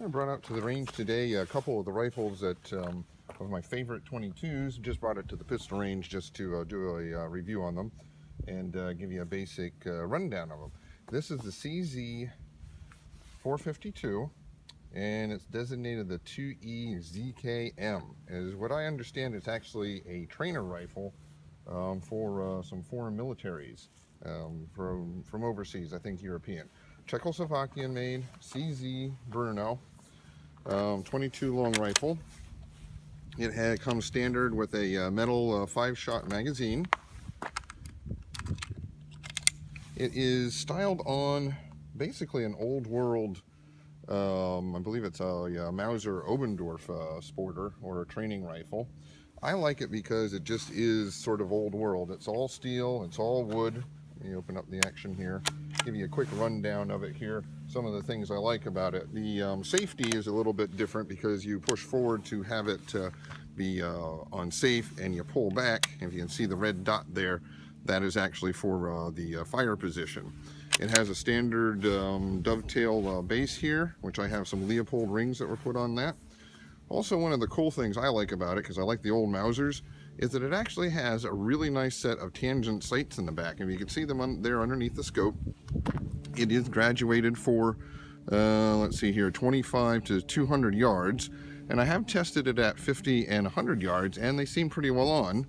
I brought out to the range today a couple of the rifles that of my favorite 22s. Just brought it to the pistol range just to do a review on them and give you a basic rundown of them. This is the CZ 452 and it's designated the 2E ZKM. As what I understand, it's actually a trainer rifle for some foreign militaries from overseas, I think European. Czechoslovakian made, CZ Brno, 22 long rifle. It comes standard with a metal 5-shot magazine. It is styled on basically an old world, I believe it's a Mauser Obendorf sporter or a training rifle. I like it because it just is sort of old world. It's all steel, it's all wood. Let me open up the action here, give you a quick rundown of it here. Some of the things I like about it. The safety is a little bit different because you push forward to have it be on safe, and you pull back. If you can see the red dot there, that is actually for the fire position. It has a standard dovetail base here, which I have some Leopold rings that were put on that. Also, one of the cool things I like about it, because I like the old Mausers, is that it actually has a really nice set of tangent sights in the back. And you can see them there underneath the scope. It is graduated for, let's see here, 25 to 200 yards. And I have tested it at 50 and 100 yards, and they seem pretty well on.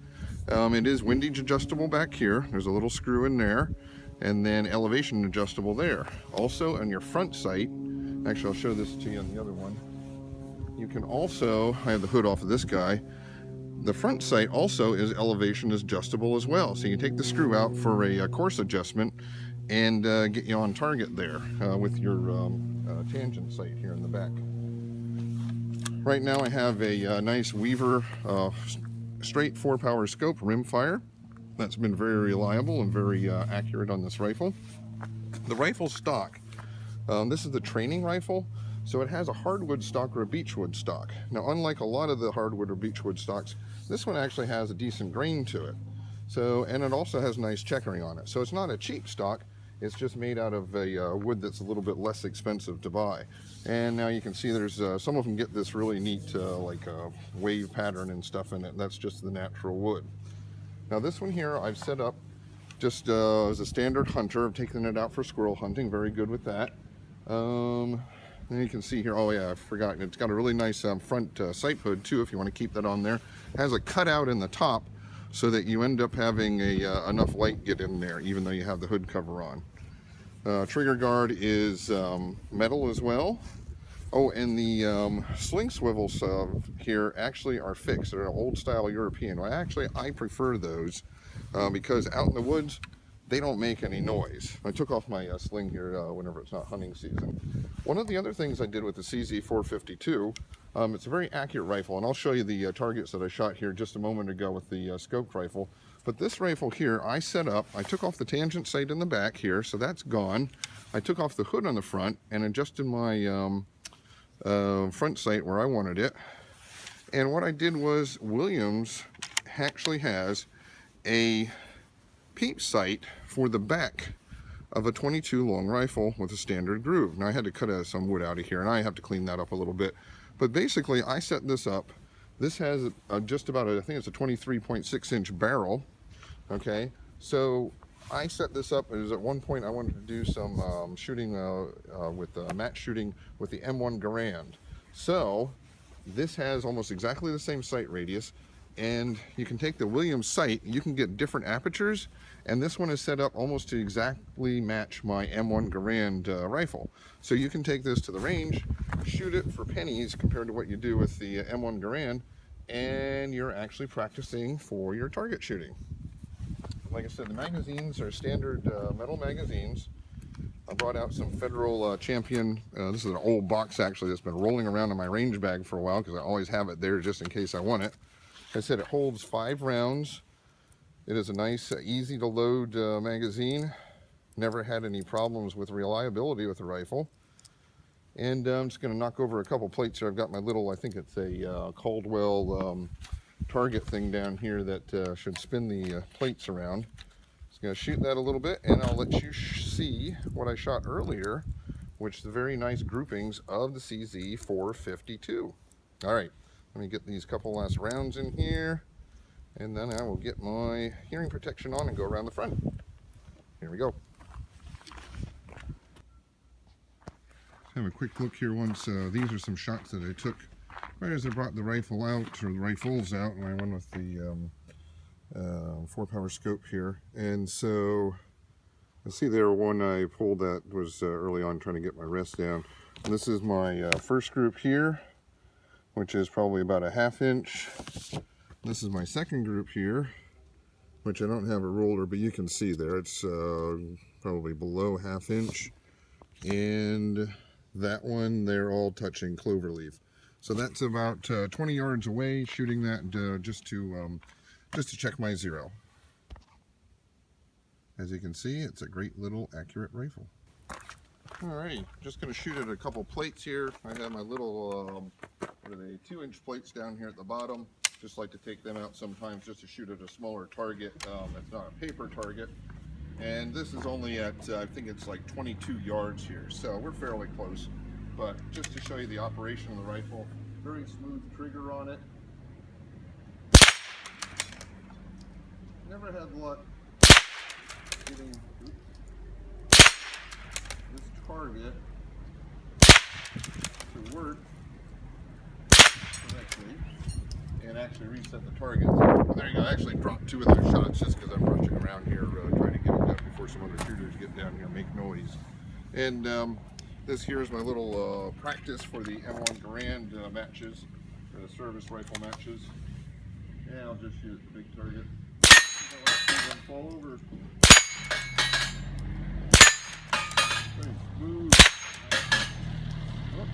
It is windage adjustable back here. There's a little screw in there, and then elevation adjustable there. Also, on your front sight, actually I'll show this to you on the other one. You can also, I have the hood off of this guy, the front sight also is elevation adjustable as well. So you can take the screw out for a course adjustment and get you on target there with your tangent sight here in the back. Right now I have a nice Weaver straight 4-power scope rimfire. That's been very reliable and very accurate on this rifle. The rifle stock, this is the training rifle. So it has a hardwood stock or a beechwood stock. Now, unlike a lot of the hardwood or beechwood stocks, this one actually has a decent grain to it. So, and it also has nice checkering on it. So it's not a cheap stock. It's just made out of a wood that's a little bit less expensive to buy. And now you can see there's some of them get this really neat like wave pattern and stuff in it. That's just the natural wood. Now this one here I've set up just as a standard hunter. I've taken it out for squirrel hunting. Very good with that. And you can see here, oh yeah, I forgot, it's got a really nice front sight hood too, if you want to keep that on there. It has a cutout in the top so that you end up having enough light get in there, even though you have the hood cover on. Trigger guard is metal as well. Oh, and the sling swivels here actually are fixed. They're old style European. I prefer those because out in the woods, they don't make any noise. I took off my sling here whenever it's not hunting season. One of the other things I did with the CZ 452, it's a very accurate rifle, and I'll show you the targets that I shot here just a moment ago with the scoped rifle. But this rifle here, I set up, I took off the tangent sight in the back here, so that's gone. I took off the hood on the front and adjusted my front sight where I wanted it. And what I did was, Williams actually has a peep sight for the back of a 22 long rifle with a standard groove. Now I had to cut some wood out of here and I have to clean that up a little bit. But basically I set this up. This has just about, I think it's a 23.6-inch barrel. Okay, so I set this up as at one point I wanted to do some shooting with match shooting with the M1 Garand. So this has almost exactly the same sight radius, and you can take the Williams sight, you can get different apertures, and this one is set up almost to exactly match my M1 Garand rifle. So you can take this to the range, shoot it for pennies compared to what you do with the M1 Garand, and you're actually practicing for your target shooting. Like I said, the magazines are standard metal magazines. I brought out some Federal Champion. This is an old box actually that's been rolling around in my range bag for a while because I always have it there just in case I want it. Like I said, it holds 5 rounds. It is a nice, easy to load magazine. Never had any problems with reliability with the rifle. And I'm just going to knock over a couple plates here. I've got my little, I think it's a Caldwell target thing down here that should spin the plates around. Just going to shoot that a little bit, and I'll let you see what I shot earlier which is the very nice groupings of the CZ452. All right, let me get these couple last rounds in here, and then I will get my hearing protection on and go around the front. Here we go. Have a quick look here once. These are some shots that I took right as I brought the rifle out, or the rifles out, and I went with the 4-power scope here. And so, I see there one I pulled that was early on trying to get my rest down. And this is my first group here, which is probably about a 1/2 inch. This is my second group here, which I don't have a ruler, but you can see there it's probably below 1/2 inch. And that one, they're all touching cloverleaf. So that's about 20 yards away, shooting that just to check my zero. As you can see, it's a great little accurate rifle. Alrighty, just going to shoot at a couple plates here. I have my little, what are they, 2-inch plates down here at the bottom. Just like to take them out sometimes just to shoot at a smaller target. It's not a paper target. And this is only at, I think it's like 22 yards here, so we're fairly close. But just to show you the operation of the rifle, very smooth trigger on it. Never had luck getting this target to work correctly and actually reset the target. Well, there you go. I actually dropped 2 of those shots just because I'm rushing around here trying to get it done before some other shooters get down here and make noise. And this here is my little practice for the M1 Garand matches, or the service rifle matches. And I'll just shoot the big target. Fall over. Very smooth. Oh.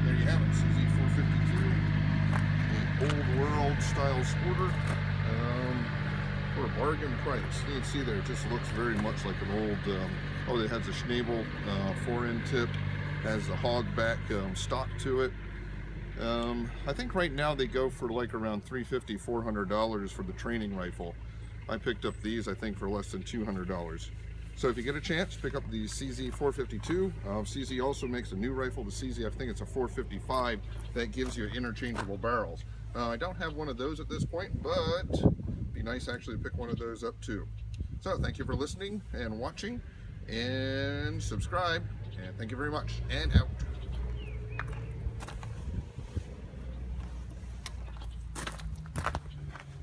There you have it, CZ452, an old world style sporter for a bargain price. You can see there, it just looks very much like an old, it has a Schnabel 4-end tip, has the hog back stock to it. I think right now they go for like around $350, $400 for the training rifle. I picked up these, I think, for less than $200. So if you get a chance, pick up the CZ452. CZ also makes a new rifle, the CZ, I think it's a 455, that gives you interchangeable barrels. I don't have one of those at this point, but it'd be nice actually to pick one of those up too. So thank you for listening and watching, and subscribe, and thank you very much, and out.